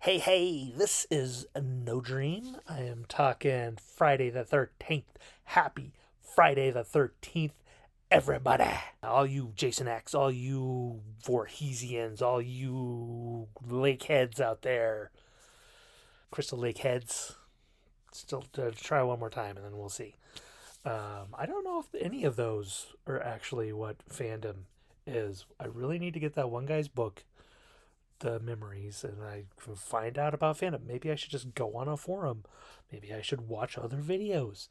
Hey, this is No Dream. I am talking Friday the 13th. Happy Friday the 13th, everybody. All you Jason X, all you Voorheesians, all you lake heads out there, Crystal Lake heads. Still try one more time and then we'll see. I don't know if any of those are actually what fandom is. I really need to get that one guy's book, the memories, and I can find out about fandom. Maybe I should just go on a forum. Maybe I should watch other videos.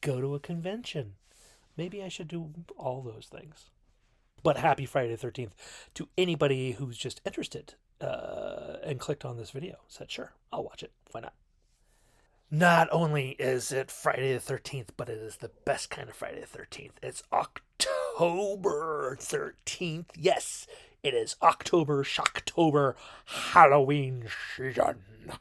Go to a convention. Maybe I should do all those things. But happy Friday the 13th to anybody who's just interested and clicked on this video. Said, sure, I'll watch it. Why not? Not only is it Friday the 13th, but it is the best kind of Friday the 13th. It's October 13th. Yes, it is October, Shocktober, Halloween season.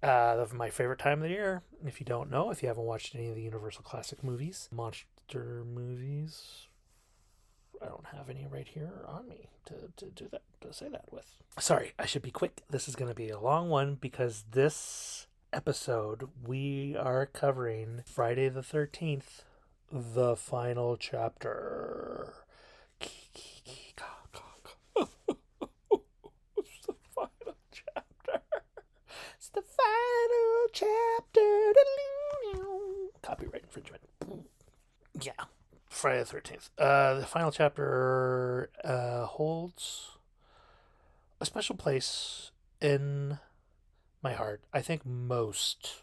My favorite time of the year. If you don't know, if you haven't watched any of the Universal Classic movies, monster movies, I don't have any right here on me to do that, to say that with. Sorry, I should be quick. This is going to be a long one because this episode we are covering Friday the 13th, the final chapter. It's the final chapter. It's the final chapter. Copyright infringement. Yeah. Friday the 13th. The final chapter holds a special place in my heart. I think most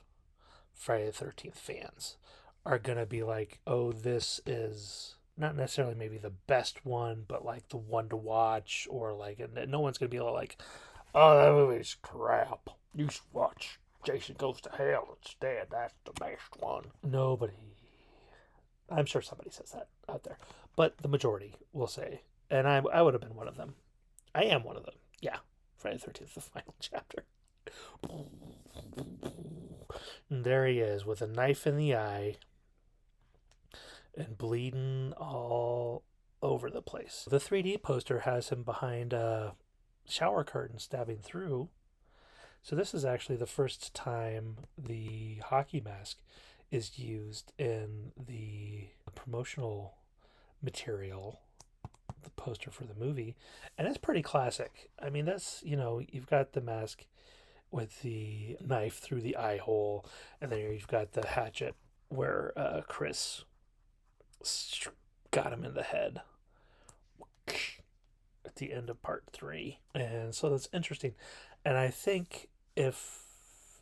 Friday the 13th fans are going to be like, oh, this is not necessarily maybe the best one, but like the one to watch, or like, and no one's going to be like, oh, that movie's crap. You should watch Jason Goes to Hell instead. That's the best one. Nobody. I'm sure somebody says that out there, but the majority will say, and I would have been one of them. I am one of them. Yeah. Friday the 13th, the final chapter. And there he is with a knife in the eye and bleeding all over the place. The 3D poster has him behind a shower curtain stabbing through. So this is actually the first time the hockey mask is used in the promotional material, the poster for the movie, and it's pretty classic. I mean, that's, you've got the mask with the knife through the eye hole, and then you've got the hatchet where Chris got him in the head at the end of part 3. And so that's interesting. And I think if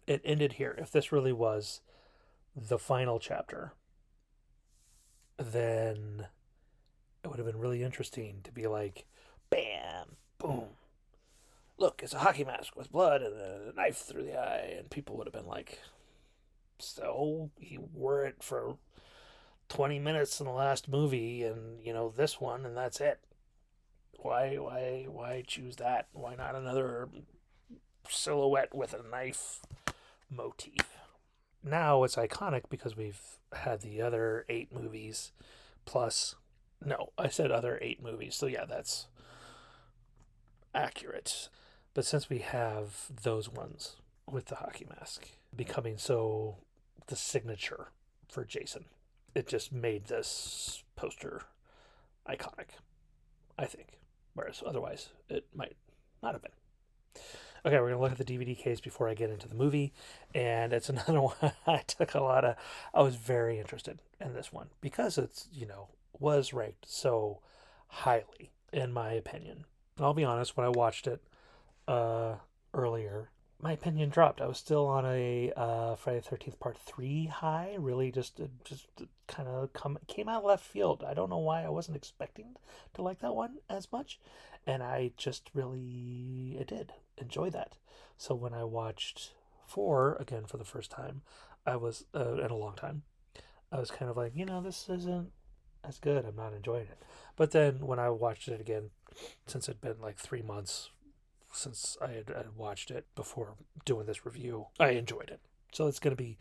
it ended here, if this really was the final chapter, then it would have been really interesting to be like, bam, boom, look, it's a hockey mask with blood and a knife through the eye, and people would have been like, so he wore it for 20 minutes in the last movie, and this one, and that's it. Why choose that? Why not another silhouette with a knife motif? Now it's iconic because we've had the other 8 movies plus. No, I said other 8 movies. So yeah, that's accurate. But since we have those ones with the hockey mask becoming so the signature for Jason, it just made this poster iconic, I think. Whereas otherwise, it might not have been. Okay, we're going to look at the DVD case before I get into the movie. And it's another one I was very interested in this one because it's, was ranked so highly, in my opinion. And I'll be honest, when I watched it earlier, my opinion dropped. I was still on a Friday the 13th Part 3 high. Really just kind of came out of left field. I don't know why. I wasn't expecting to like that one as much. And I just really, did enjoy that. So when I watched 4 again for the first time, I was, in a long time, I was kind of like, this isn't as good. I'm not enjoying it. But then when I watched it again, since it'd been like 3 months since I had watched it before doing this review, I enjoyed it. So it's gonna be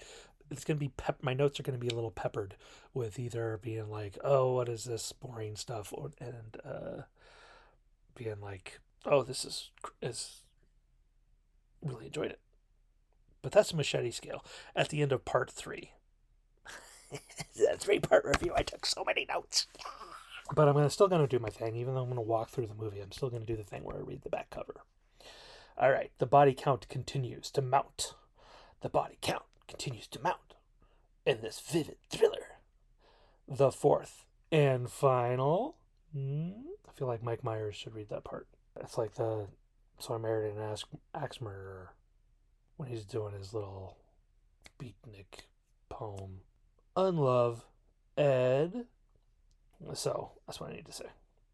my notes are gonna be a little peppered with either being like, oh, what is this boring stuff, and being like, Oh, this is really enjoyed it. But that's a machete scale at the end of part 3. That 3-part review. I took so many notes. But I'm still going to do my thing. Even though I'm going to walk through the movie, I'm still going to do the thing where I read the back cover. All right. The body count continues to mount. The body count continues to mount in this vivid thriller. The fourth and final. I feel like Mike Myers should read that part. It's like the So I Married an Axe Murderer when he's doing his little beatnik poem. Unlove Ed. So that's what I need to say.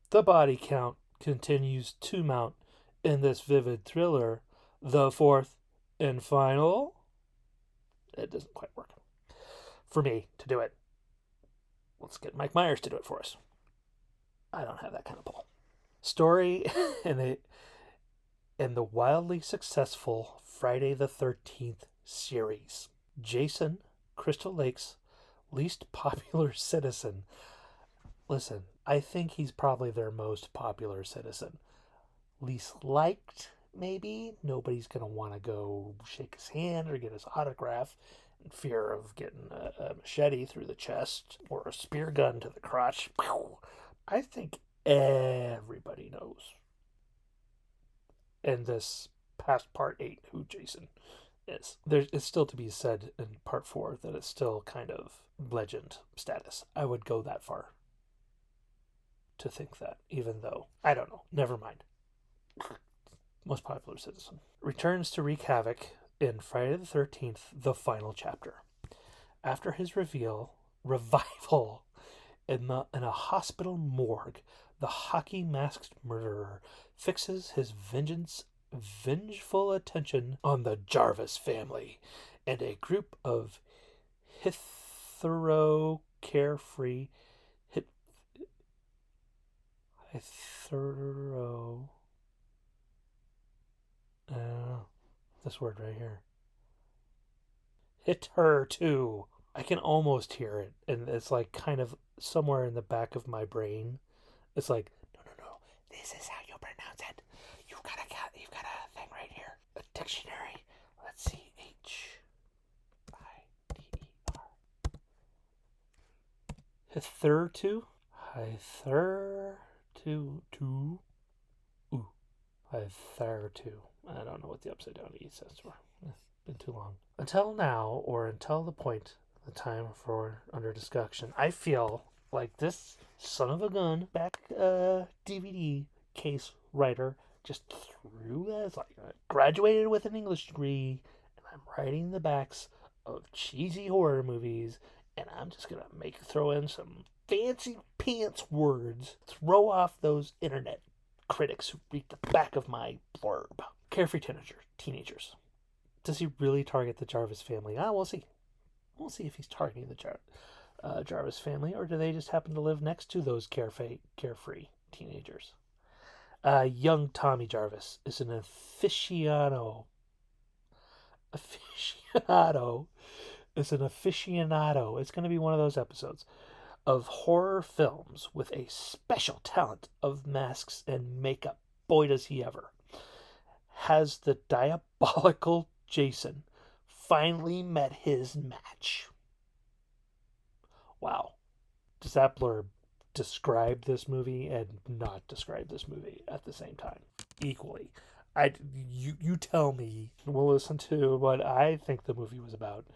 The body count continues to mount in this vivid thriller. The fourth and final. It doesn't quite work for me to do it. Let's get Mike Myers to do it for us. I don't have that kind of pull. Story in the wildly successful Friday the 13th series. Jason, Crystal Lake's least popular citizen. Listen, I think he's probably their most popular citizen. Least liked, maybe. Nobody's going to want to go shake his hand or get his autograph in fear of getting a machete through the chest or a spear gun to the crotch. I think everybody knows in this past part 8 who Jason is. It's still to be said in part 4 that it's still kind of legend status. I would go that far to think that, even though, I don't know, never mind. Most popular citizen. Returns to wreak havoc in Friday the 13th, the final chapter. After his revival in a hospital morgue, the hockey-masked murderer fixes his vengeful attention on the Jarvis family and a group of carefree this word right here. Hit her too. I can almost hear it, and it's like kind of somewhere in the back of my brain. It's like, no. This is how you pronounce it. You've got a thing right here. A dictionary. Let's see. Hider. Hitherto. I don't know what the upside down E stands for. It's been too long. Until now, or until the point, the time for under discussion, I feel like this son of a gun back DVD case writer just threw that. It's like I graduated with an English degree, and I'm writing the backs of cheesy horror movies, and I'm just gonna throw in some fancy pants words, throw off those internet critics who read the back of my blurb. Carefree teenagers. Does he really target the Jarvis family? We'll see. We'll see if he's targeting the Jarvis family, or do they just happen to live next to those carefree teenagers? Young Tommy Jarvis is an aficionado. It's going to be one of those episodes of horror films with a special talent of masks and makeup. Boy, does he ever. Has the diabolical Jason finally met his match? Wow. Does that blurb describe this movie and not describe this movie at the same time? Equally. You tell me. We'll listen to what I think the movie was about.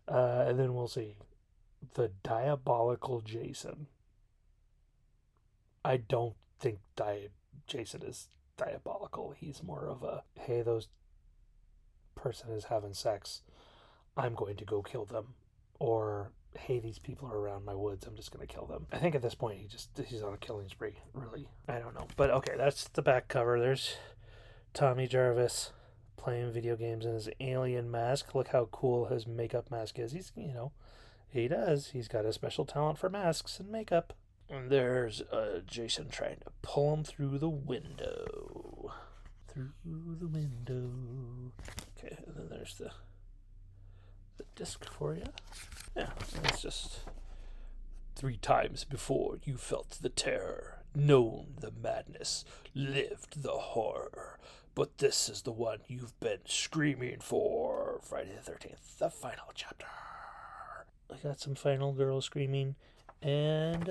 And then we'll see. The diabolical Jason. I don't think Jason is diabolical. He's more of a, hey, those person is having sex. I'm going to go kill them. Or, hey, these people are around my woods. I'm just going to kill them. I think at this point he's on a killing spree. Really. I don't know. But okay, that's the back cover. There's Tommy Jarvis playing video games in his alien mask. Look how cool his makeup mask is. He does. He's got a special talent for masks and makeup. And there's Jason trying to pull him through the window. Okay, and then there's the disc for you. Yeah, it's just 3 times before you felt the terror. known the madness, lived the horror. But this is the one you've been screaming for. Friday the 13th, the final chapter. I got some final girl screaming and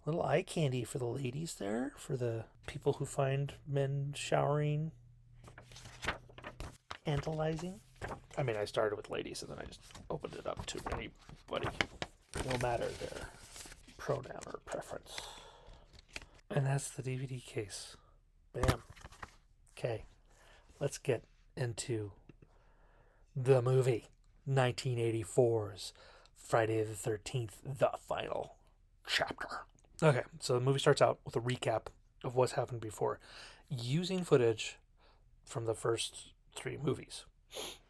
little eye candy for the ladies there, for the people who find men showering, tantalizing. I mean, I started with ladies and then I just opened it up to anybody, no matter their pronoun or preference. And that's the DVD case. Bam. Okay, let's get into the movie. 1984's Friday the 13th, the final chapter. Okay, so the movie starts out with a recap of what's happened before, using footage from the first three movies.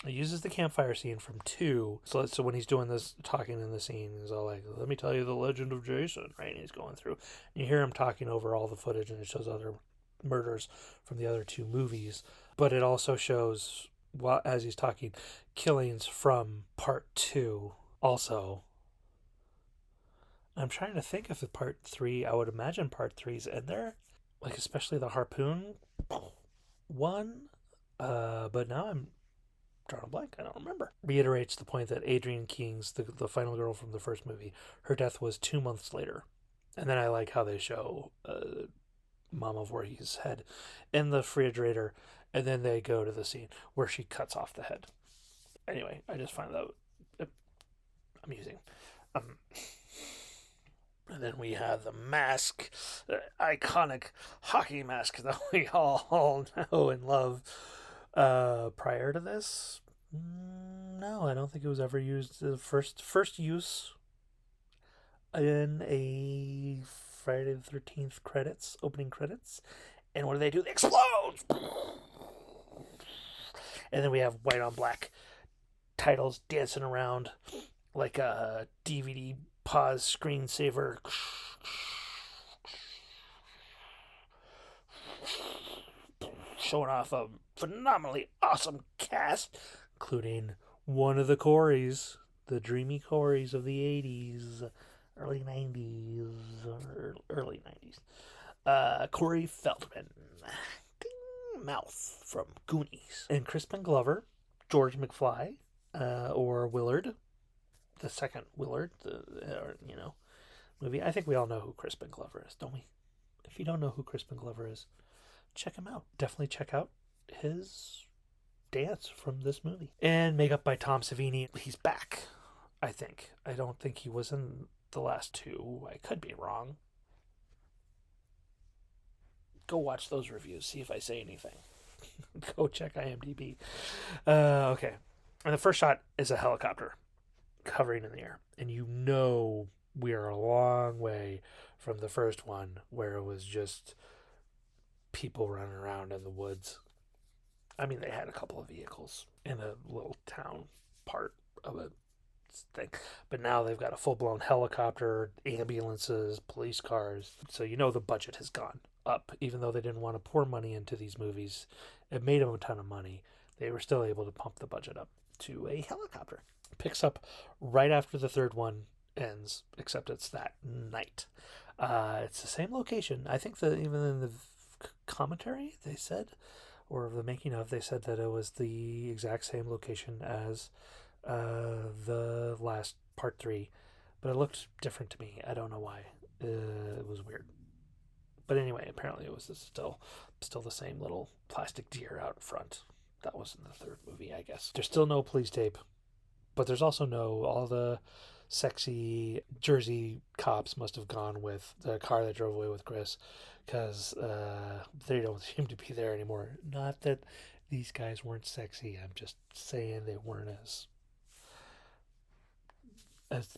It uses the campfire scene from 2. So when he's doing this, talking in the scene, he's all like, let me tell you the legend of Jason, right? And he's going through. And you hear him talking over all the footage, and it shows other murders from the other 2 movies. But it also shows, while as he's talking, killings from Part 2 also. I'm trying to think if the Part 3, I would imagine Part 3's in there. Like, especially the harpoon one. But now I'm drawing a blank. I don't remember. Reiterates the point that Adrienne King's, the final girl from the first movie, her death was 2 months later. And then I like how they show Mama Voorhees' head in the refrigerator, and then they go to the scene where she cuts off the head. Anyway, I just find that amusing. And then we have the mask, the iconic hockey mask that we all know and love. Prior to this, no, I don't think it was ever used. The first use in a Friday the 13th credits, opening credits. And what do? They explode! And then we have white on black titles dancing around like a DVD pause screensaver. Showing off a phenomenally awesome cast, including one of the Coreys, the dreamy Coreys of the 80s, early 90s, or early 90s. Corey Feldman, Mouth from Goonies, and Crispin Glover, George McFly, or Willard, the second Willard, movie. I think we all know who Crispin Glover is, don't we? If you don't know who Crispin Glover is, check him out. Definitely check out his dance from this movie. And makeup by Tom Savini. He's back, I think. I don't think he was in the last 2. I could be wrong. Go watch those reviews, see if I say anything. Go check IMDb. Okay. And the first shot is a helicopter hovering in the air. And you know we are a long way from the first one where it was just people running around in the woods. I mean, they had a couple of vehicles in a little town part of a thing, but now they've got a full-blown helicopter, ambulances, police cars. So you know the budget has gone up. Even though they didn't want to pour money into these movies, it made them a ton of money. They were still able to pump the budget up to a helicopter. Picks up right after the third one ends, except it's that night. It's the same location. I think that even in the commentary they said, or the making of, they said that it was the exact same location as the last Part 3, but it looked different to me. I don't know why. It was weird. But anyway, apparently it was still the same little plastic deer out front. That was in the third movie, I guess. There's still no police tape, but there's also all the sexy Jersey cops must have gone with the car that drove away with Chris, because they don't seem to be there anymore. Not that these guys weren't sexy. I'm just saying they weren't as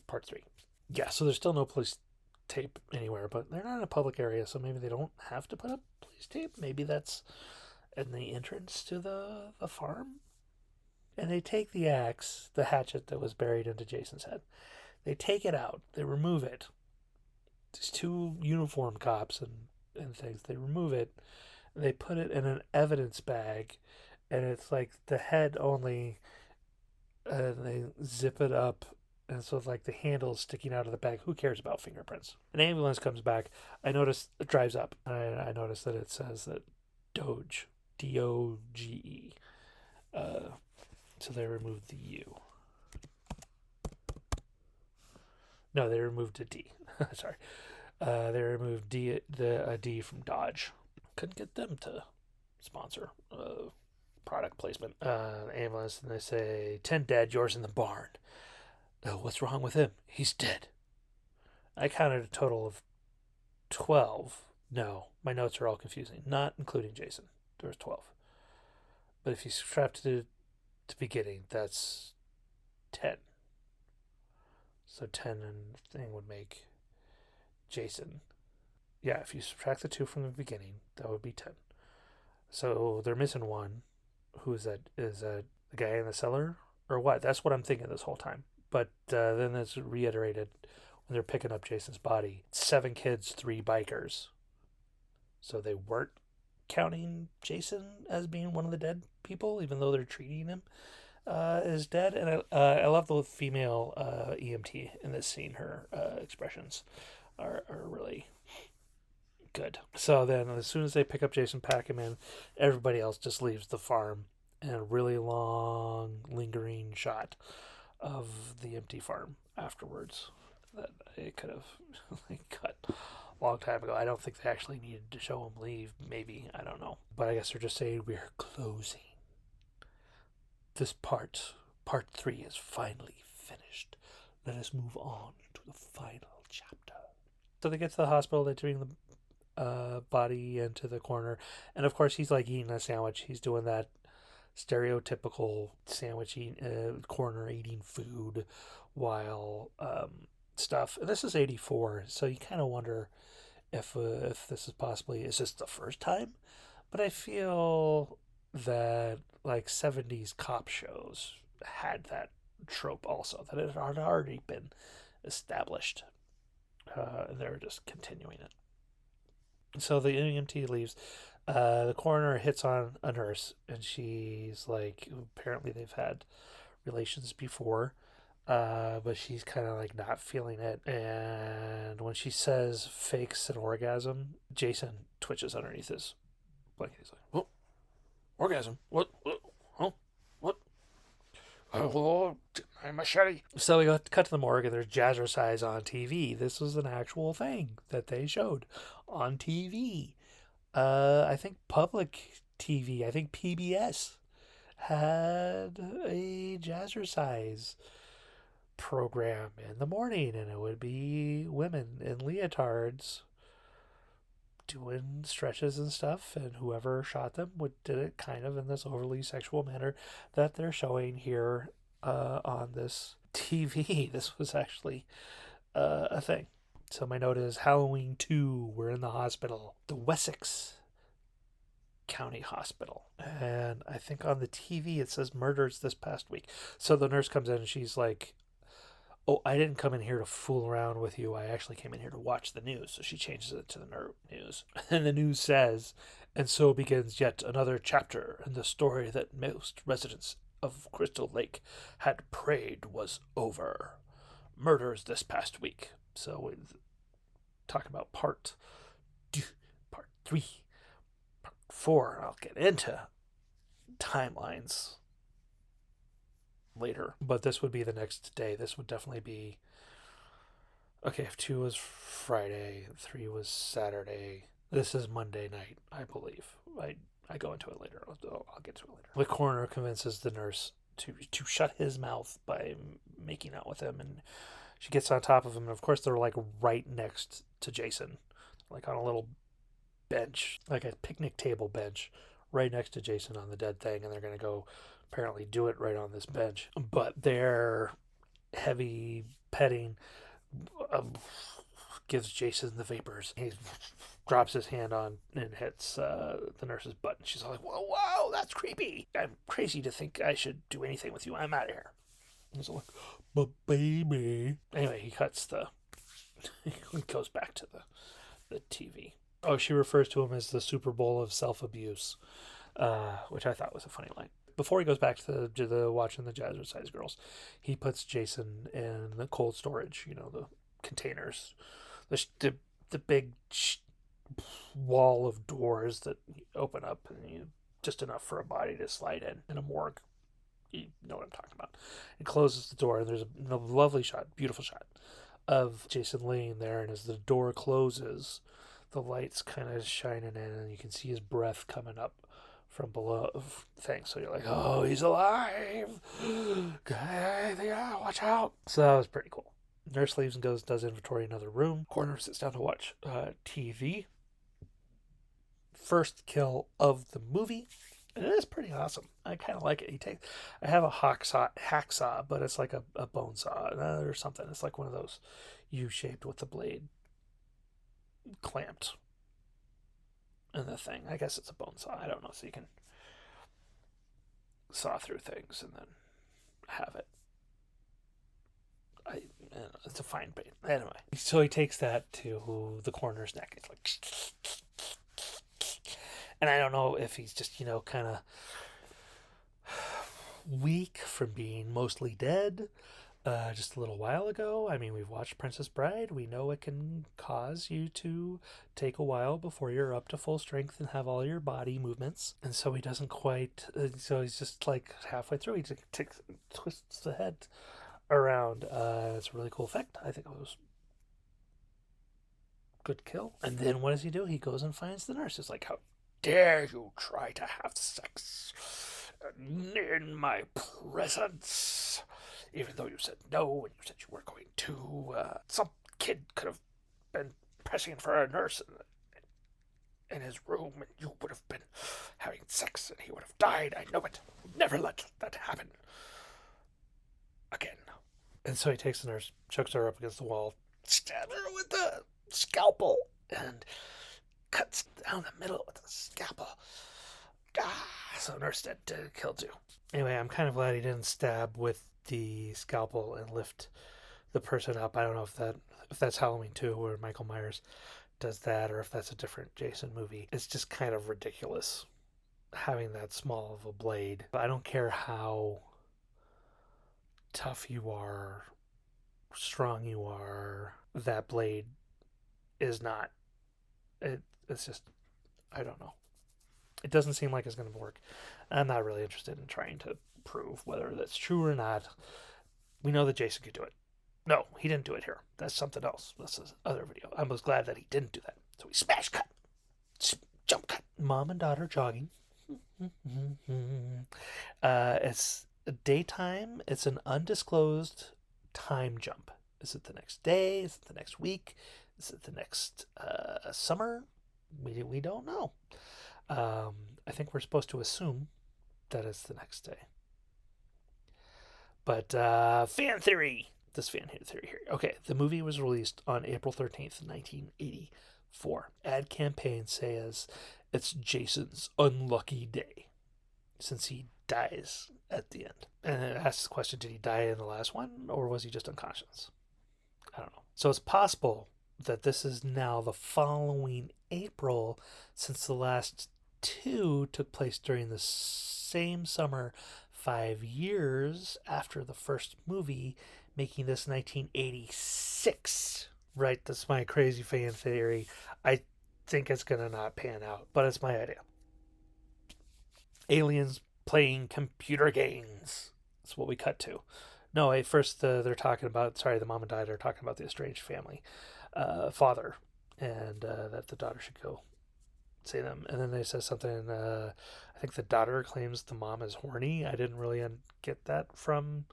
Part 3. Yeah, so there's still no police tape anywhere, but they're not in a public area, so maybe they don't have to put up police tape. Maybe that's in the entrance to the farm. And they take the axe, the hatchet that was buried into Jason's head. They take it out. They remove it. These 2 uniformed cops and things. They remove it. And they put it in an evidence bag. And it's like the head only. And they zip it up And so, like, the handle is sticking out of the bag. Who cares about fingerprints? An ambulance comes back. I notice it drives up. I notice that it says that Doge, Doge. So they removed the U. No, they removed a D. Sorry. They removed a D from Dodge. Couldn't get them to sponsor product placement. Ambulance, and they say 10 dead, yours in the barn. Oh, what's wrong with him? He's dead. I counted a total of 12. No, my notes are all confusing. Not including Jason. There was 12. But if you subtract to the beginning, that's 10. So 10 and thing would make Jason. Yeah, if you subtract the 2 from the beginning, that would be 10. So they're missing one. Who is that? Is that the guy in the cellar? Or what? That's what I'm thinking this whole time. But then it's reiterated when they're picking up Jason's body. 7 kids, 3 bikers. So they weren't counting Jason as being one of the dead people, even though they're treating him as dead. And I love the female EMT in this scene. Her expressions are really good. So then as soon as they pick up Jason, pack him in, everybody else just leaves the farm. And a really long, lingering shot of the empty farm afterwards that it could have cut a long time ago. I don't think they actually needed to show him leave. Maybe. I don't know. But I guess they're just saying we're closing. This part 3 is finally finished. Let us move on to the final chapter. So they get to the hospital. They bring the body into the corner. And of course, he's like eating a sandwich. He's doing that stereotypical sandwich corner eating food while stuff. And this is 84, so you kind of wonder if this is possibly, is this the first time? But I feel that like 70s cop shows had that trope also, that it had already been established. And they're just continuing it. So the EMT leaves. The coroner hits on a nurse, and she's like, apparently they've had relations before, but she's kind of like not feeling it. And when she says fakes an orgasm, Jason twitches underneath his blanket. He's like, "What? Orgasm? What? Oh, what? Oh, my machete." So we cut to the morgue, and there's jazzercise on TV. This was an actual thing that they showed on TV. I think public TV, I think PBS had a jazzercise program in the morning, and it would be women in leotards doing stretches and stuff, and whoever shot them did it kind of in this overly sexual manner that they're showing here on this TV. This was actually a thing. So my note is Halloween 2, we're in the hospital. The Wessex County Hospital. And I think on the TV it says murders this past week. So the nurse comes in and she's like, "Oh, I didn't come in here to fool around with you. I actually came in here to watch the news." So she changes it to the news. And the news says, "And so begins yet another chapter in the story that most residents of Crystal Lake had prayed was over. Murders this past week." So we're talking about part 3, part 4. I'll get into timelines later, but this would be the next day. This would definitely be, okay, if 2 was Friday, 3 was Saturday, this is Monday night, I believe. I go into it later. I'll get to it later. The coroner convinces the nurse to shut his mouth by making out with him, and she gets on top of him, and of course they're like right next to Jason, like on a little bench, like a picnic table bench, right next to Jason on the dead thing, and they're going to go apparently do it right on this bench. But their heavy petting gives Jason the vapors. He drops his hand on and hits the nurse's butt, and she's all like, "Whoa, wow, that's creepy. I'm crazy to think I should do anything with you. I'm out of here." And he's like, "But baby." Anyway, he goes back to the TV. Oh, she refers to him as the Super Bowl of self-abuse, which I thought was a funny line. Before he goes back to the watching the Jazzercise Girls, he puts Jason in the cold storage, the containers, the, the big wall of doors that open up and just enough for a body to slide in a morgue. You know what I'm talking about. It closes the door, and there's a lovely shot, beautiful shot of Jason laying there, and as the door closes, the light's kind of shining in, and you can see his breath coming up from below things. So you're like, oh, he's alive. Yeah, watch out. So that was pretty cool. Nurse leaves and does inventory in another room. Coroner sits down to watch TV. First kill of the movie. And it is pretty awesome. I kind of like it. I have a hacksaw, but it's like a bone saw or something. It's like one of those U-shaped with the blade clamped in the thing. I guess it's a bone saw. I don't know. So you can saw through things and then have it. It's a fine bait. Anyway, so he takes that to the coroner's neck. It's like... And I don't know if he's just, kind of weak from being mostly dead just a little while ago. I mean, we've watched Princess Bride. We know it can cause you to take a while before you're up to full strength and have all your body movements. And so he doesn't quite, so he's just like halfway through. He just twists the head around. It's a really cool effect. I think it was good kill. And then what does he do? He goes and finds the nurse. It's like, how dare you try to have sex in my presence, even though you said no and you said you weren't going to. Some kid could have been pressing for a nurse in his room, and you would have been having sex and he would have died. I know it. Never let that happen again. And so he takes the nurse, chucks her up against the wall, stabs her with the scalpel, and cuts down the middle with a scalpel. So nurse dead, killed you. Anyway, I'm kind of glad he didn't stab with the scalpel and lift the person up. I don't know if that's Halloween 2 where Michael Myers does that, or if that's a different Jason movie. It's just kind of ridiculous having that small of a blade. I don't care how tough you are, strong you are, that blade is not. It's just, I don't know. It doesn't seem like it's going to work. I'm not really interested in trying to prove whether that's true or not. We know that Jason could do it. No, he didn't do it here. That's something else. That's this other video. I was glad that he didn't do that. So we smash cut. Jump cut. Mom and daughter jogging. It's daytime. It's an undisclosed time jump. Is it the next day? Is it the next week? Is it the next summer? We don't know. I think we're supposed to assume that it's the next day. But fan theory. This fan theory here. Okay, the movie was released on April 13th, 1984. Ad campaign says it's Jason's unlucky day since he dies at the end. And it asks the question, did he die in the last one or was he just unconscious? I don't know. So it's possible that this is now the following April, since the last two took place during the same summer 5 years after the first movie, making this 1986. Right, that's my crazy fan theory. I think it's going to not pan out, but it's my idea. Aliens playing computer games. That's what we cut to. No, at first they're talking about, the mom and dad are talking about the estranged family. Father, and that the daughter should go see them. And then they say something, I think the daughter claims the mom is horny. I didn't really get that from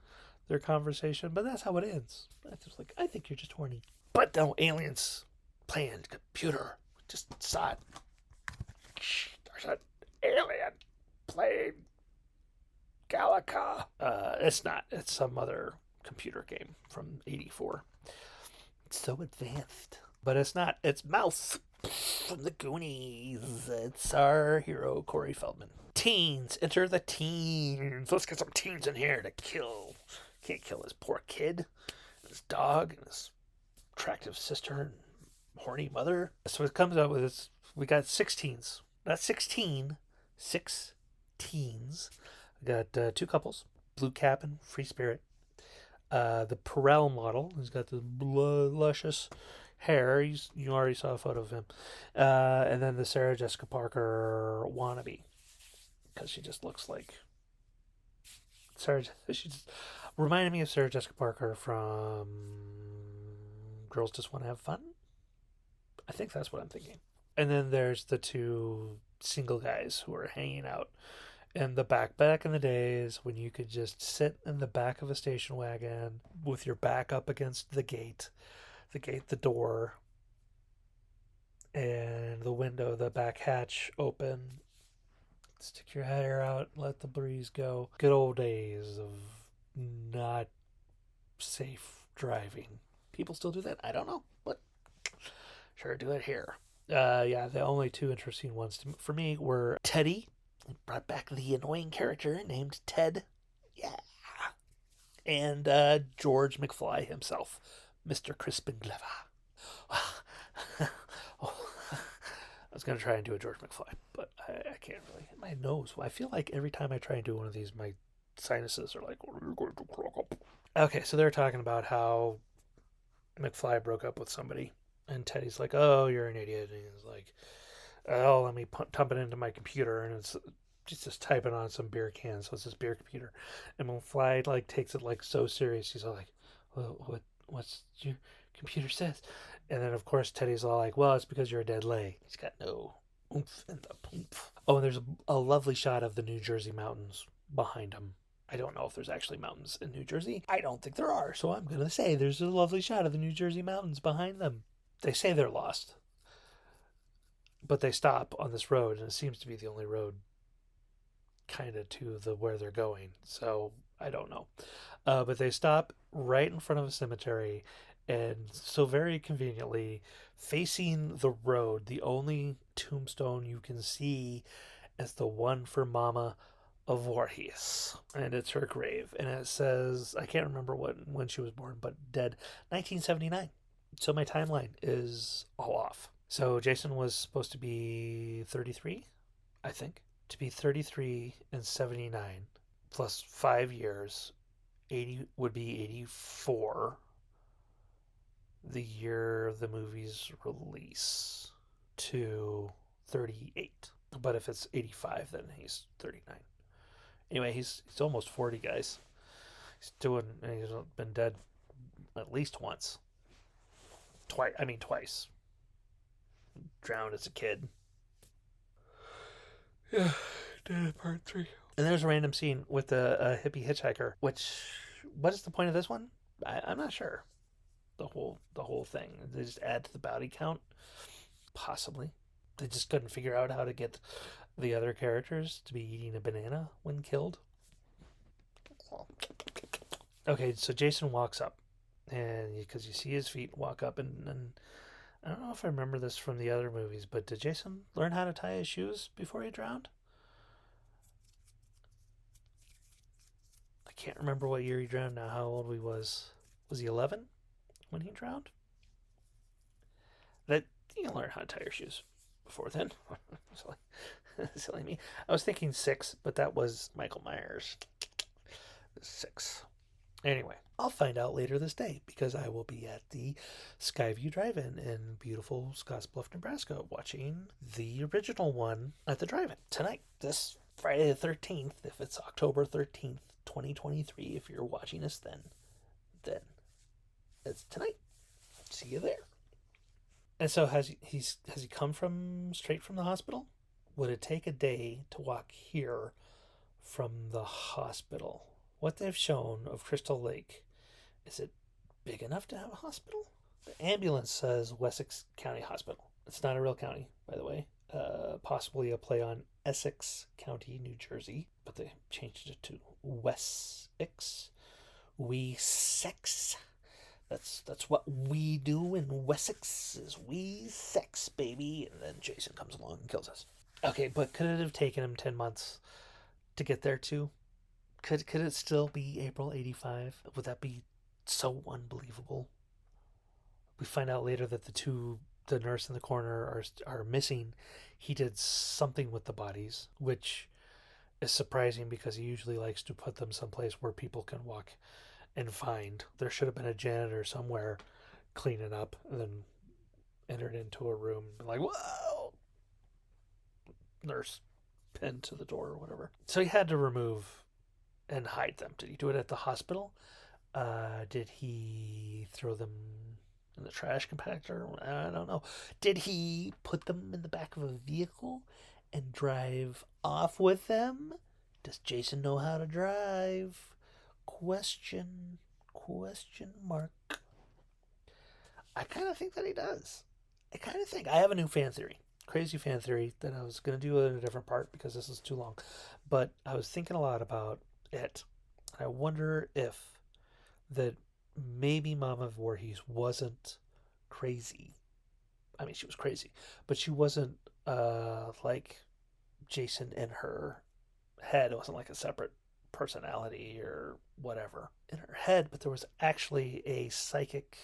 their conversation, but that's how it ends. I was like, I think you're just horny. But no, aliens playing computer. Just saw it. There's an alien playing Galaga. It's not. It's some other computer game from 84. It's so advanced. But it's not. It's Mouse from the Goonies. It's our hero, Corey Feldman. Teens. Enter the teens. Let's get some teens in here to kill. Can't kill his poor kid, and his dog, and his attractive sister, and horny mother. So it comes out with this. We got 6 teens. Not 16. 6 teens Got two couples, Blue Cabin, Free Spirit. The Perel model, he's got the luscious hair. You already saw a photo of him. And then the Sarah Jessica Parker wannabe, because she just looks like Sarah. She just reminded me of Sarah Jessica Parker from Girls Just Want to Have Fun. I think that's what I'm thinking. And then there's the two single guys who are hanging out in the back in the days when you could just sit in the back of a station wagon with your back up against the door, and the window, the back hatch open. Stick your hair out, let the breeze go. Good old days of not safe driving. People still do that? I don't know, but sure do it here. Yeah, the only two interesting ones for me were Teddy. Brought back the annoying character named Ted. Yeah. And George McFly himself, Mr. Crispin Glover. Oh, I was going to try and do a George McFly, but I can't really. My nose. I feel like every time I try and do one of these, my sinuses are like, "Are you going to crack up?" Okay, so they're talking about how McFly broke up with somebody, and Teddy's like, "Oh, you're an idiot," and he's like, "Oh, let me pump it into my computer," and it's just typing on some beer can, so it's this beer computer, and McFly like takes it like so serious. He's all like, well, what's your computer says? And then of course Teddy's all like, well, it's because you're a dead lay. He's got no oomph in the oomph. Oh, and there's a lovely shot of the New Jersey mountains behind him. I don't know if there's actually mountains in New Jersey. I don't think there are, so I'm going to say there's a lovely shot of the New Jersey mountains behind them. They say they're lost, but they stop on this road, and it seems to be the only road kind of to the where they're going. So I don't know, but they stop right in front of a cemetery, and so very conveniently facing the road, the only tombstone you can see is the one for Mama of Voorhees, and it's her grave, and it says, I can't remember when she was born, but dead 1979. So my timeline is all off. So Jason was supposed to be 33, I think. To be 33 and 79 plus 5 years, 80 would be 84 the year of the movie's release, to 38. But if it's 85, then he's 39. Anyway, he's almost 40, guys. He's been dead at least once. Twice. Drowned as a kid. Yeah, dead part 3. And there's a random scene with a hippie hitchhiker. What is the point of this one? I'm not sure. The whole thing. They just add to the bounty count, possibly. They just couldn't figure out how to get the other characters to be eating a banana when killed. Okay, so Jason walks up, and because you see his feet walk up, and I don't know if I remember this from the other movies, but did Jason learn how to tie his shoes before he drowned? I can't remember what year he drowned now, how old he was. Was he 11 when he drowned? That you can learn how to tie your shoes before then. Silly me. I was thinking 6, but that was Michael Myers. 6. Anyway, I'll find out later this day because I will be at the Skyview Drive-In in beautiful Scottsbluff, Nebraska, watching the original one at the drive-in tonight, this Friday the 13th, if it's October 13th, 2023. If you're watching us then it's tonight. See you there. And so has he come straight from the hospital? Would it take a day to walk here from the hospital? What they've shown of Crystal Lake, is it big enough to have a hospital? The ambulance says Wessex County Hospital. It's not a real county, by the way. Possibly a play on Essex County, New Jersey, but they changed it to Wessex. Wessex. That's what we do in Wessex, is we sex, baby. And then Jason comes along and kills us. Okay, but could it have taken him 10 months to get there too? Could it still be April 85? Would that be so unbelievable? We find out later that the nurse in the corner are missing. He did something with the bodies, which is surprising because he usually likes to put them someplace where people can walk and find. There should have been a janitor somewhere cleaning up, and then entered into a room like, whoa, nurse pinned to the door or whatever. So he had to remove and hide them. Did he do it at the hospital? Did he throw them in the trash compactor? I don't know. Did he put them in the back of a vehicle and drive off with them? Does Jason know how to drive? Question mark. I kind of think that he does. I have a new fan theory. Crazy fan theory that I was going to do in a different part because this is too long. But I was thinking a lot about it. I wonder if that maybe Mama Voorhees wasn't crazy. I mean, she was crazy, but she wasn't like Jason in her head. It wasn't like a separate personality or whatever in her head, but there was actually a psychic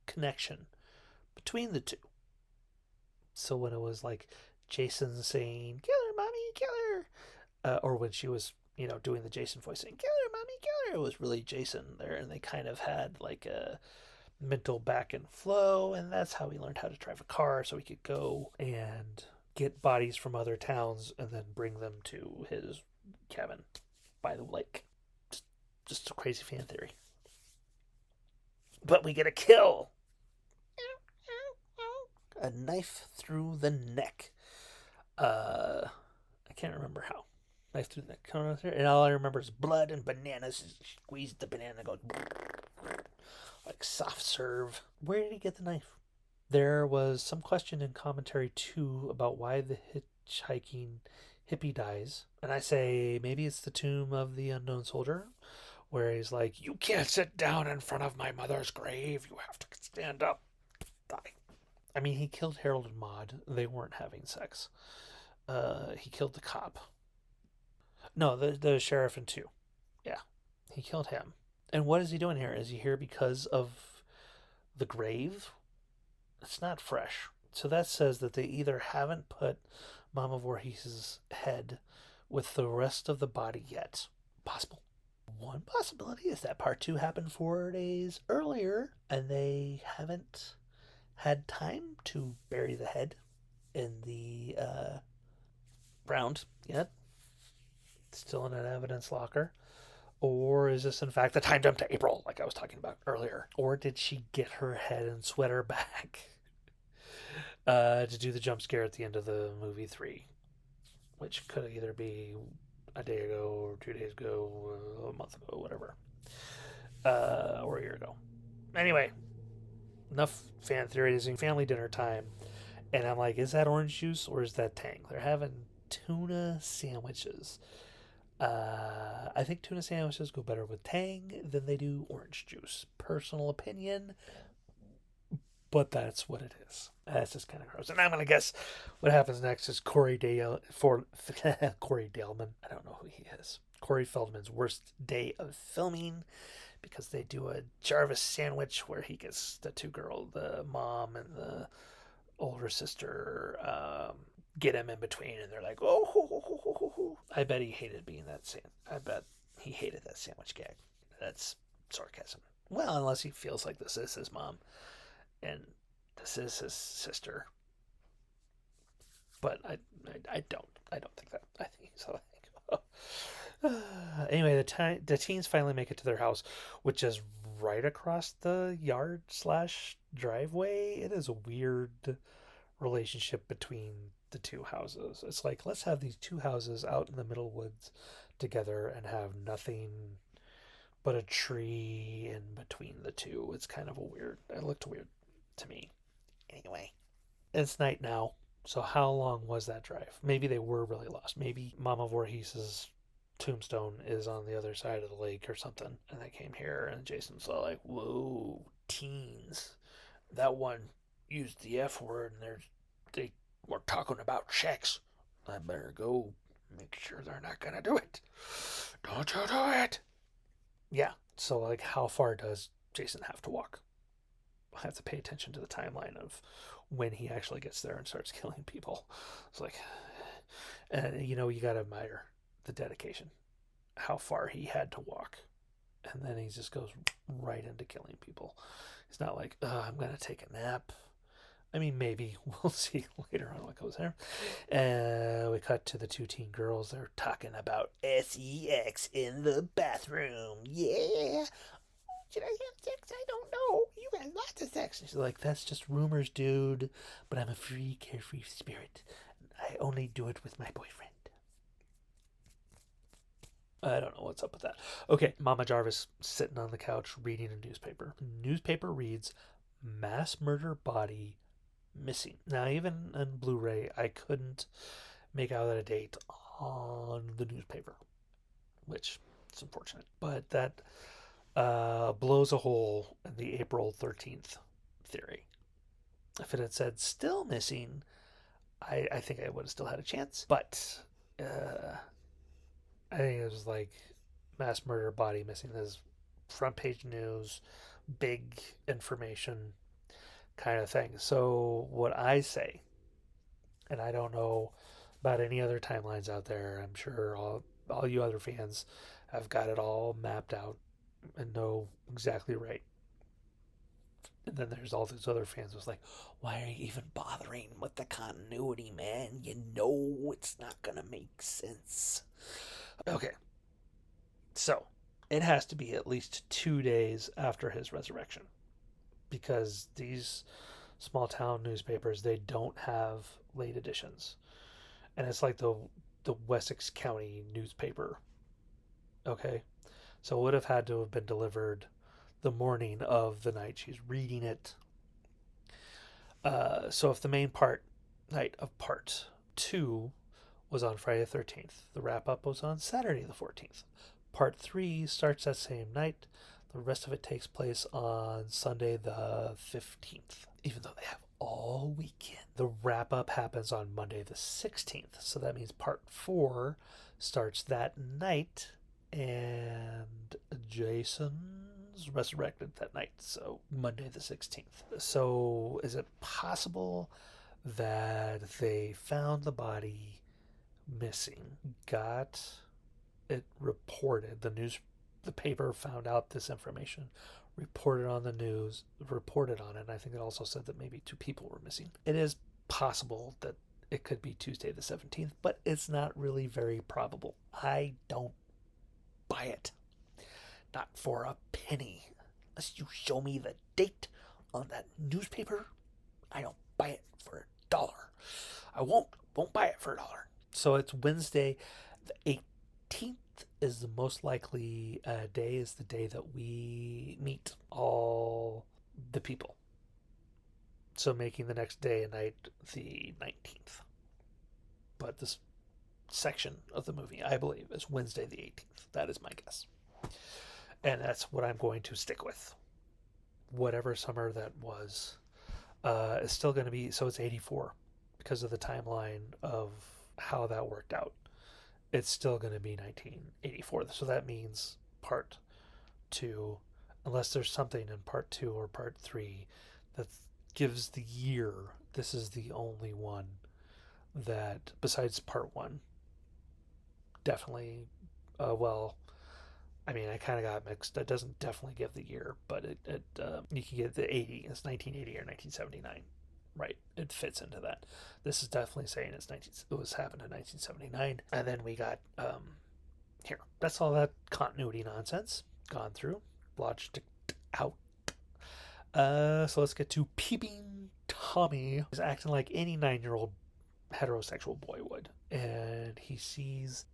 connection between the two. So when it was like Jason saying, "Kill her, mommy, kill her," or when she was, doing the Jason voice saying, "Kill her, mommy, kill her," it was really Jason there, and they kind of had like a mental back and flow, and that's how he learned how to drive a car, so he could go and get bodies from other towns and then bring them to his cabin by the lake. Just a crazy fan theory. But we get a kill. A knife through the neck. I can't remember how. Knife through the neck. And all I remember is blood and bananas. Squeezed the banana, goes like soft serve. Where did he get the knife? There was some question in commentary too about why the hitchhiking hippie dies. And I say maybe it's the tomb of the unknown soldier, where he's like, "You can't sit down in front of my mother's grave. You have to stand up." Die. I mean, he killed Harold and Maude. They weren't having sex. He killed the cop. No, the sheriff in two. Yeah, he killed him. And what is he doing here? Is he here because of the grave? It's not fresh. So that says that they either haven't put Mama Voorhees' head with the rest of the body yet. Possible. One possibility is that part 2 happened 4 days earlier and they haven't had time to bury the head in the ground yet. It's still in an evidence locker. Or is this in fact the time jump to April, like I was talking about earlier? Or did she get her head and sweater back to do the jump scare at the end of the movie 3? Which could either be a day ago or 2 days ago, a month ago, whatever. Or a year ago. Anyway, enough fan theories. Family dinner time. And I'm like, is that orange juice or is that Tang? They're having tuna sandwiches. I think tuna sandwiches go better with Tang than they do orange juice. Personal opinion, but that's what it is. That's just kind of gross. And I'm gonna guess what happens next is Corey Dale for Corey Daleman. I don't know who he is. Corey Feldman's worst day of filming because they do a Jarvis sandwich where he gets the two girls, the mom and the older sister, get him in between, and they're like, "Oh, ho, ho, ho, ho, ho." I bet he hated being that I bet he hated that sandwich gag. That's sarcasm. Well, unless he feels like this is his mom and this is his sister. But I don't think that. I think he's like. Anyway, the teens finally make it to their house, which is right across the yard slash driveway. It is a weird relationship between the two houses. It's like, let's have these two houses out in the middle woods together and have nothing but a tree in between the two. It's kind of it looked weird to me. Anyway, it's night now. So how long was that drive? Maybe they were really lost. Maybe Mama Voorhees' tombstone is on the other side of the lake or something, and they came here, and Jason's all like, "Whoa, teens! That one used the F word, and they were talking about checks. I better go make sure they're not gonna do it. Don't you do it!" Yeah. So like, how far does Jason have to walk? I have to pay attention to the timeline of when he actually gets there and starts killing people. It's like, you gotta admire the dedication, how far he had to walk. And then he just goes right into killing people. He's not like, I'm going to take a nap. I mean, maybe. We'll see later on what goes there. And we cut to the two teen girls. They're talking about sex in the bathroom. Yeah. Should I have sex? I don't know. You had lots of sex. And she's like, that's just rumors, dude. But I'm a free, carefree spirit. I only do it with my boyfriend. I don't know what's up with that. Okay, Mama Jarvis sitting on the couch reading a newspaper. Newspaper reads, mass murder body missing. Now, even on Blu-ray, I couldn't make out a date on the newspaper, which is unfortunate. But that blows a hole in the April 13th theory. If it had said still missing, I think I would have still had a chance. But I think it was like mass murder body missing. This front page news, big information kind of thing. So what I say, and I don't know about any other timelines out there. I'm sure all you other fans have got it all mapped out and know exactly right. And then there's all these other fans who's like, why are you even bothering with the continuity, man? You know it's not gonna make sense. Okay. So it has to be at least 2 days after his resurrection. Because these small town newspapers, they don't have late editions. And it's like the Wessex County newspaper. Okay. So it would have had to have been delivered the morning of the night she's reading it. So if the main night of part 2 was on Friday the 13th, the wrap up was on Saturday the 14th. Part 3 starts that same night. The rest of it takes place on Sunday the 15th, even though they have all weekend. The wrap up happens on Monday the 16th. So that means part 4 starts that night, and Jason's resurrected that night. So Monday the 16th. So is it possible that they found the body missing, got it reported, the paper found out this information, reported on the news, reported on it, and I think it also said that maybe 2 people were missing. It is possible that it could be Tuesday the 17th, but it's not really very probable. I don't buy it. Not for a penny. Unless you show me the date on that newspaper, I don't buy it for $1. I won't buy it for $1. So it's Wednesday the 18th is the most likely day, is the day that we meet all the people. So making the next day and night the 19th. But this section of the movie, I believe, is Wednesday the 18th. That is my guess. And that's what I'm going to stick with. Whatever summer that was is still going to be, so it's 84 because of the timeline of how that worked out. It's still going to be 1984. So that means part 2, unless there's something in part 2 or part 3 that gives the year, this is the only one that, besides part 1, definitely, I mean, I kind of got mixed. That doesn't definitely give the year, but you can get the 80. It's 1980 or 1979. Right, it fits into that. This is definitely saying it was happened in 1979, and then we got here. That's all that continuity nonsense gone through, blotched out. So let's get to Peeping Tommy. He's acting like any 9-year-old heterosexual boy would, and he sees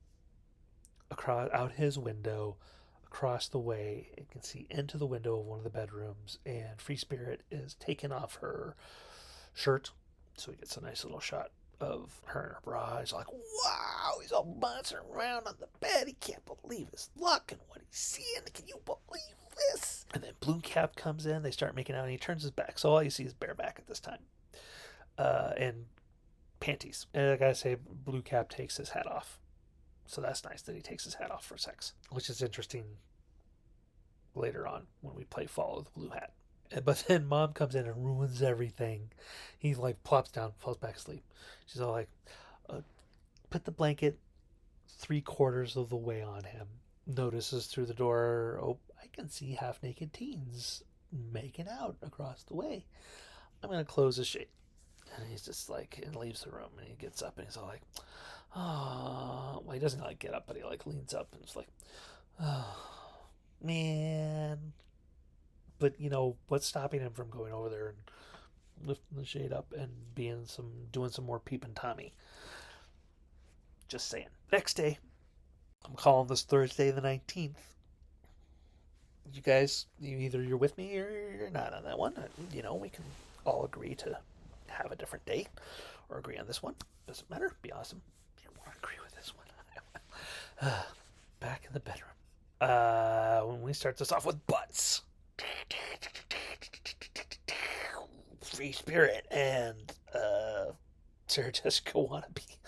out his window across the way. You can see into the window of one of the bedrooms, and Free Spirit is taking off her shirt, so he gets a nice little shot of her in her bra. He's like, wow, he's all bouncing around on the bed. He can't believe his luck and what he's seeing. Can you believe this? And then Blue Cap comes in. They start making out, and he turns his back. So all you see is bare back at this time. And panties. And I gotta say, Blue Cap takes his hat off. So that's nice that he takes his hat off for sex, which is interesting later on when we play Follow the Blue Hat. But then Mom comes in and ruins everything. He like plops down, falls back asleep. She's all like, put the blanket 3/4 of the way on him, notices through the door, oh, I can see half naked teens making out across the way. I'm going to close the shade. And he's just like, and leaves the room, and he gets up and he's all like, oh, well, he doesn't like get up, but he like leans up and it's like, oh, man. But what's stopping him from going over there and lifting the shade up and doing some more peeping Tommy? Just saying. Next day, I'm calling this Thursday the 19th. You guys, either you're with me or you're not on that one. We can all agree to have a different date or agree on this one. Doesn't matter. Be awesome. You want to agree with this one. Back in the bedroom. When we start this off with butts. Free Spirit and Sarah Jessica Wannabe.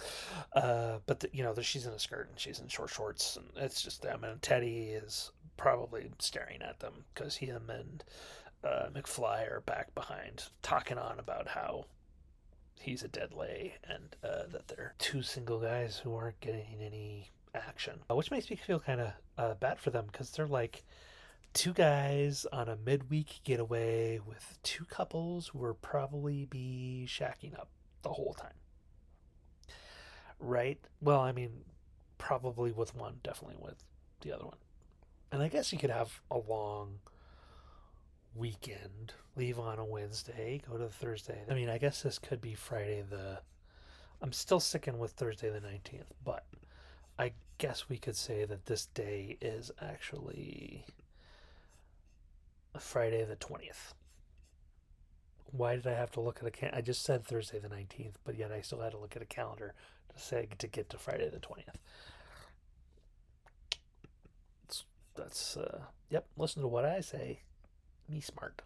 But she's in a skirt and she's in short shorts, and it's just them. And Teddy is probably staring at them because him and McFly are back behind, talking on about how he's a dead lay and that they're two single guys who aren't getting any action, which makes me feel kind of bad for them because they're like two guys on a midweek getaway with two couples who will probably be shacking up the whole time. Right? Well, I mean, probably with one, definitely with the other one. And I guess you could have a long weekend, leave on a Wednesday, go to Thursday. I mean, I guess this could be Friday the. I'm still sticking with Thursday the 19th, but I guess we could say that this day is actually Friday the 20th. Why did I have to look at I just said Thursday the 19th, but yet I still had to look at a calendar to get to Friday the 20th. That's yep, listen to what I say. Me smart.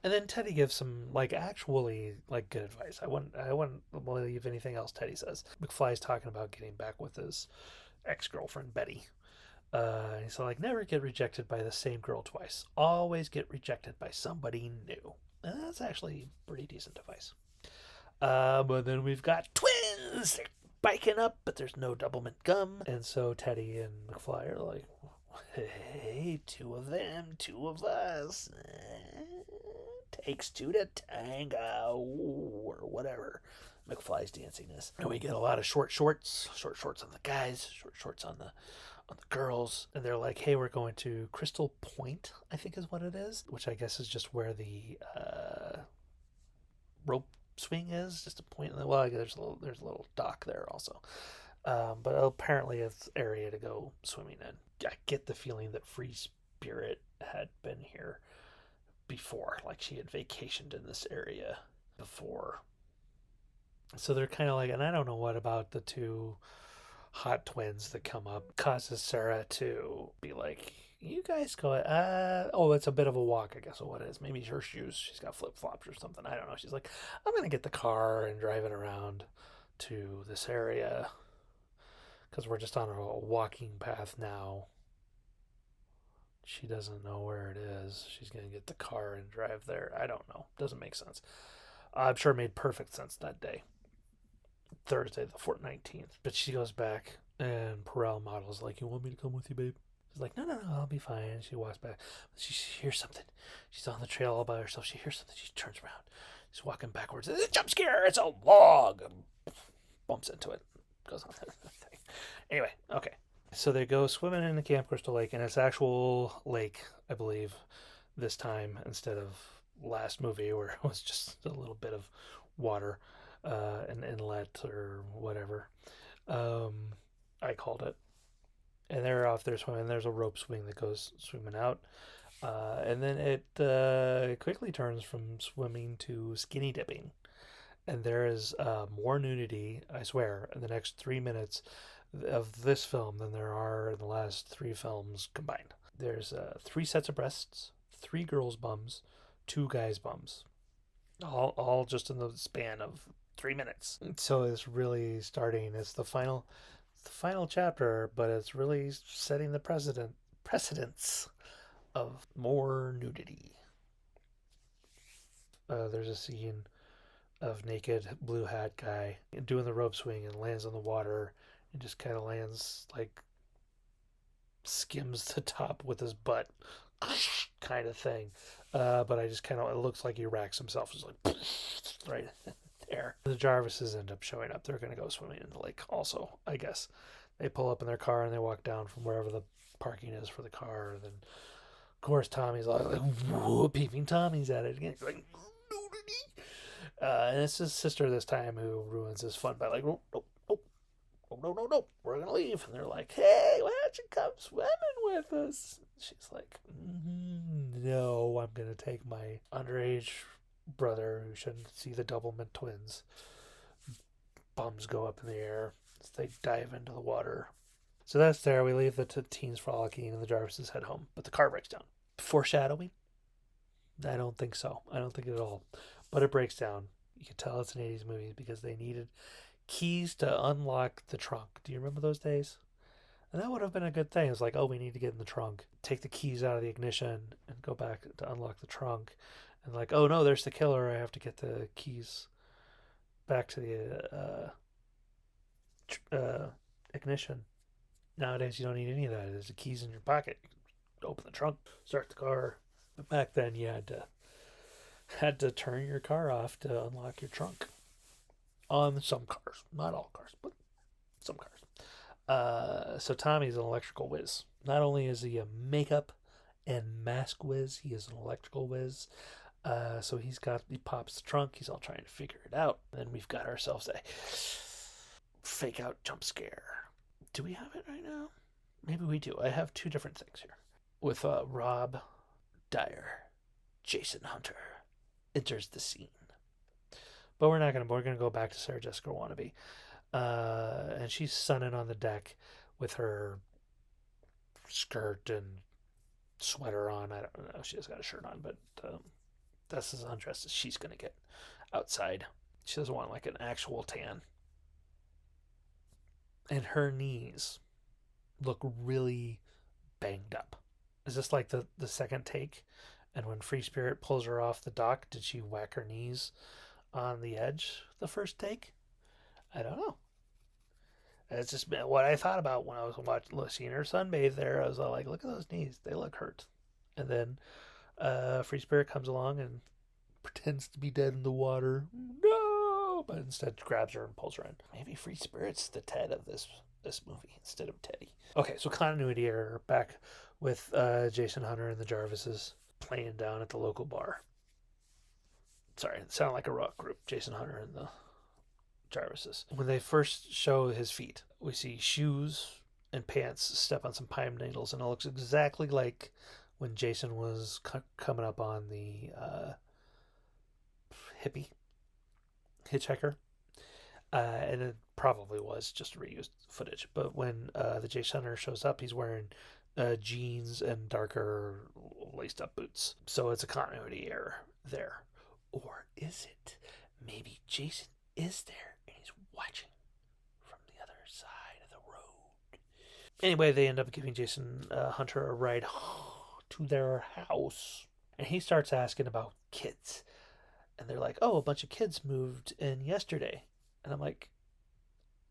And then Teddy gives some actually good advice. I wouldn't believe anything else Teddy says. McFly's talking about getting back with his ex-girlfriend Betty. He's like, never get rejected by the same girl twice. Always get rejected by somebody new. And that's actually pretty decent advice. But then we've got twins. They're biking up, but there's no doublemint gum. And so Teddy and McFly are like, hey, two of them, two of us. Takes two to tango, or whatever McFly's dancing is. And we get a lot of short shorts on the guys, short shorts on the girls, and they're like, hey, we're going to Crystal Point, I think is what it is, which I guess is just where the rope swing is, just a point. Well, there's a little dock there also, but apparently it's area to go swimming in. I get the feeling that Free Spirit had been here before, like she had vacationed in this area before. So they're kind of like, and I don't know what about the two hot twins that come up causes Sarah to be like, you guys go, oh, it's a bit of a walk, I guess, or what it is. Maybe her shoes, she's got flip-flops or something. I don't know. She's like, I'm going to get the car and drive it around to this area because we're just on a walking path now. She doesn't know where it is. She's going to get the car and drive there. I don't know. Doesn't make sense. I'm sure it made perfect sense that day. Thursday, the 19th. But she goes back, and Perel model's like, you want me to come with you, babe? She's like, no, I'll be fine. And she walks back. She hears something. She's on the trail all by herself. She hears something. She turns around. She's walking backwards. It's a jump scare. It's a log. Bumps into it. Goes on that thing. Anyway, okay. So they go swimming in the Camp Crystal Lake, and it's actual lake, I believe, this time instead of last movie where it was just a little bit of water, an inlet or whatever. I called it. And they're off there swimming. There's a rope swing that goes swimming out. And then it quickly turns from swimming to skinny dipping. And there is more nudity, I swear, in the next 3 minutes of this film than there are in the last 3 films combined. There's 3 sets of breasts, 3 girls' bums, 2 guys' bums, all just in the span of 3 minutes. So it's really starting. It's the final chapter, but it's really setting the precedence of more nudity. There's a scene of naked blue hat guy doing the rope swing and lands on the water and just kind of lands like skims the top with his butt kind of thing. But I just kind of, it looks like he racks himself just like right there. The Jarvises end up showing up. They're going to go swimming in the lake also, I guess. They pull up in their car and they walk down from wherever the parking is for the car. And then, of course, Tommy's like whoa, peeping Tommy's at it again. He's like, and it's his sister this time who ruins his fun by like, nope, nope, nope, no, no, no, we're going to leave. And they're like, hey, why don't you come swimming with us? She's like, no, I'm going to take my underage brother who shouldn't see the Doublemint twins. Bums go up in the air as they dive into the water. So that's there. We leave the teens frolicking and the Jarvises head home, but the car breaks down. Foreshadowing? I don't think so. I don't think it at all. But it breaks down. You can tell it's an 80s movie because they needed keys to unlock the trunk. Do you remember those days? And that would have been a good thing. It's like, oh, we need to get in the trunk, take the keys out of the ignition, and go back to unlock the trunk. And like, oh no, there's the killer. I have to get the keys back to the ignition. Nowadays, you don't need any of that. There's the keys in your pocket. You open the trunk, start the car. But back then, you had to turn your car off to unlock your trunk. On some cars, not all cars, but some cars. So Tommy's an electrical whiz. Not only is he a makeup and mask whiz, he is an electrical whiz. So he pops the trunk. He's all trying to figure it out. And then we've got ourselves a fake out jump scare. Do we have it right now? Maybe we do. I have two different things here. With Rob Dyer, Jason Hunter enters the scene. But we're going to go back to Sarah Jessica Wannabe. And she's sunning on the deck with her skirt and sweater on. I don't know. She has got a shirt on, but that's as undressed as she's going to get outside. She doesn't want like an actual tan. And her knees look really banged up. Is this like the second take? And when Free Spirit pulls her off the dock, did she whack her knees on the edge the first take? I don't know. It's just what I thought about when I was seeing her sunbathe there. I was all like, look at those knees. They look hurt. And then Free Spirit comes along and pretends to be dead in the water. No! But instead grabs her and pulls her in. Maybe Free Spirit's the Ted of this movie instead of Teddy. Okay, so continuity error back with Jason Hunter and the Jarvises playing down at the local bar. Sorry, it sounded like a rock group. Jason Hunter and the Jarvises. When they first show his feet, we see shoes and pants step on some pine needles, and it looks exactly like when Jason was coming up on the hippie hitchhiker. And it probably was just reused footage. But when the Jason Hunter shows up, he's wearing jeans and darker laced up boots. So it's a continuity error there. Or is it? Maybe Jason is there and he's watching from the other side of the road. Anyway, they end up giving Jason Hunter a ride to their house. And he starts asking about kids. And they're like, oh, a bunch of kids moved in yesterday. And I'm like,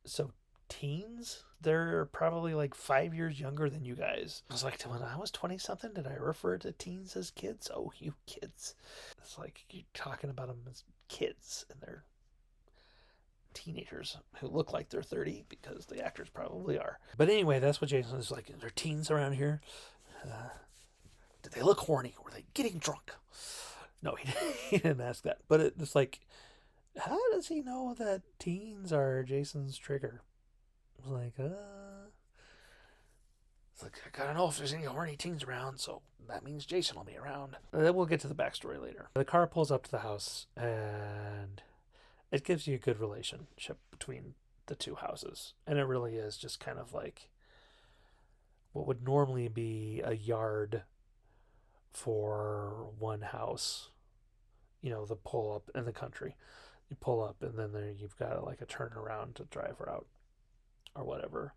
so teens? They're probably like 5 years younger than you guys. I was like, when I was 20 something, did I refer to teens as kids? Oh, you kids. It's like you're talking about them as kids, and they're teenagers who look like they're 30 because the actors probably are. But anyway, that's what Jason is like. Are teens around here? Did they look horny? Were they getting drunk? No, he didn't ask that. But it's like, how does he know that teens are Jason's trigger? I was like, It's like, I gotta know if there's any horny teens around, so that means Jason will be around. And then we'll get to the backstory later. The car pulls up to the house, and it gives you a good relationship between the two houses. And it really is just kind of like what would normally be a yard for one house. You know, the pull up in the country. You pull up, and then there you've got like a turnaround to drive her out or whatever.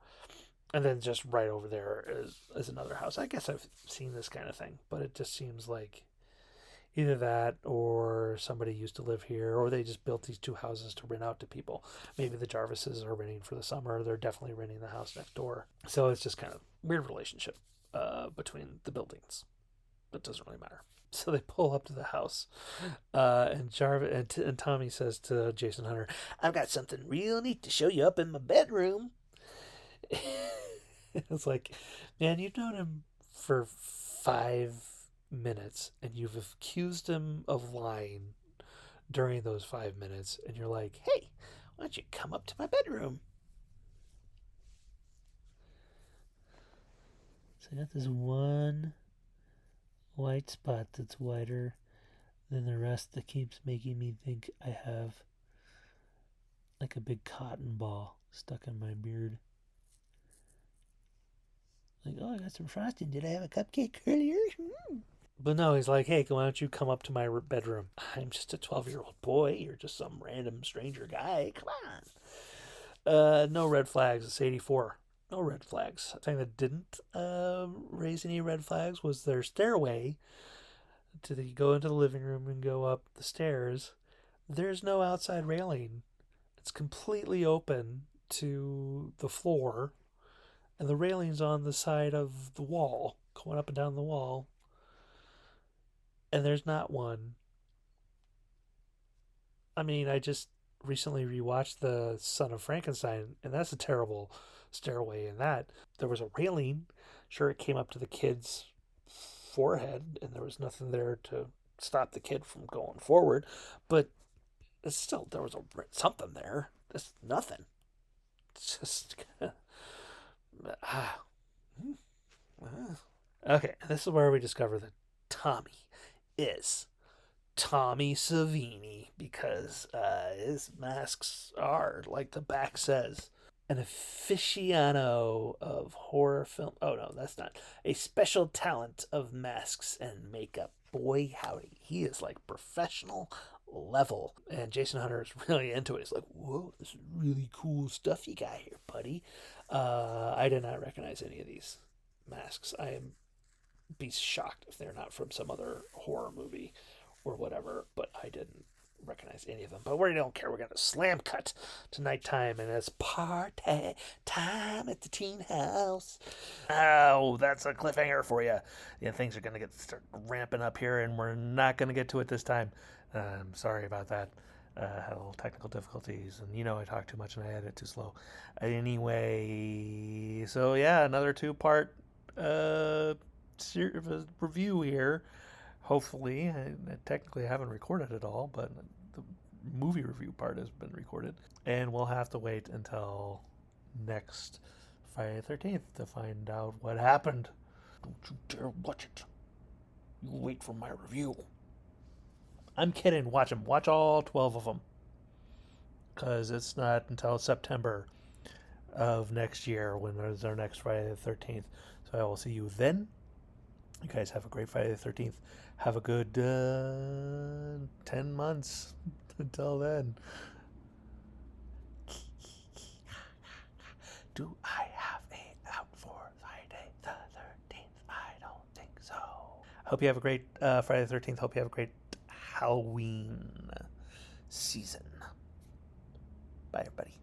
And then just right over there is another house. I guess I've seen this kind of thing, but it just seems like Either that, or somebody used to live here, or they just built these two houses to rent out to people. Maybe the Jarvises are renting for the summer. They're definitely renting the house next door. So it's just kind of weird relationship between the buildings. It doesn't really matter. So they pull up to the house, and Jarvis and Tommy says to Jason Hunter, "I've got something real neat to show you up in my bedroom." It's like, man, you've known him for 5 minutes, and you've accused him of lying during those 5 minutes, and you're like, "Hey, why don't you come up to my bedroom?" So I got this one white spot that's whiter than the rest that keeps making me think I have like a big cotton ball stuck in my beard. Like, oh, I got some frosting. Did I have a cupcake earlier? But no, he's like, hey, why don't you come up to my bedroom? I'm just a 12-year-old boy. You're just some random stranger guy. Come on. No red flags. It's 84. No red flags. The thing that didn't raise any red flags was their stairway go into the living room and go up the stairs. There's no outside railing. It's completely open to the floor, and the railing's on the side of the wall, going up and down the wall. And there's not one. I mean, I just recently rewatched The Son of Frankenstein, and that's a terrible stairway in that. There was a railing. Sure, it came up to the kid's forehead, and there was nothing there to stop the kid from going forward. But it's still, there was something there. There's nothing. It's just. Okay, this is where we discover that Tommy is Tommy Savini because his masks are, like the back says, an aficionado of horror film. Oh, no, that's not. A special talent of masks and makeup. Boy, howdy. He is like professional level. And Jason Hunter is really into it. He's like, whoa, this is really cool stuff you got here, buddy. I did not recognize any of these masks. I am be shocked if they're not from some other horror movie or whatever, but I didn't recognize any of them. But we don't care. We're going to slam cut to nighttime, and it's party time at the teen house. Oh, that's a cliffhanger for you. Yeah, things are going to start ramping up here, and we're not going to get to it this time. I'm sorry about that. Had a little technical difficulties, and I talk too much and I edit too slow. Anyway, so yeah, another two-part review here. Hopefully, I technically haven't recorded it all, but the movie review part has been recorded, and we'll have to wait until next Friday the 13th to find out what happened. Don't you dare watch it. You wait for my review. I'm kidding. Watch them. Watch all 12 of them, because it's not until September of next year when there's our next Friday the 13th. So I will see you then. You guys have a great Friday the 13th. Have a good 10 months until then. Do I have a out for Friday the 13th? I don't think so. Hope you have a great Friday the 13th. Hope you have a great Halloween season. Bye, everybody.